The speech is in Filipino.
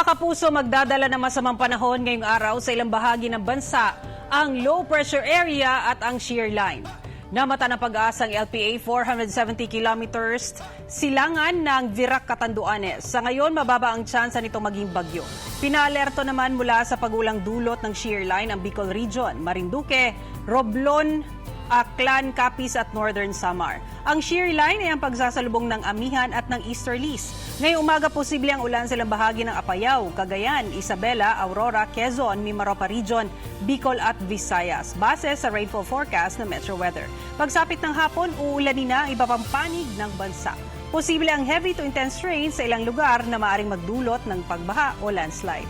Mga kapuso, magdadala ng masamang panahon ngayong araw sa ilang bahagi ng bansa ang low pressure area at ang shear line. Namata ng pag-aasang LPA 470 kilometers silangan ng Virac, Catanduanes. Sa ngayon, mababa ang tsansa nitong maging bagyo. Pinaalerto naman mula sa pagulang dulot ng shear line ang Bicol Region, Marinduque, Romblon, Aklan, Capiz at Northern Samar. Ang shear line ay ang pagsasalubong ng amihan at ng easterlies. Ngayong umaga, posible ang ulan sa ilang bahagi ng Apayao, Cagayan, Isabela, Aurora, Quezon, Mimaropa Region, Bicol at Visayas. Base sa rainfall forecast ng Metro Weather. Pagsapit ng hapon, uulanin na ang iba pang panig ng bansa. Posible ang heavy to intense rain sa ilang lugar na maaring magdulot ng pagbaha o landslide.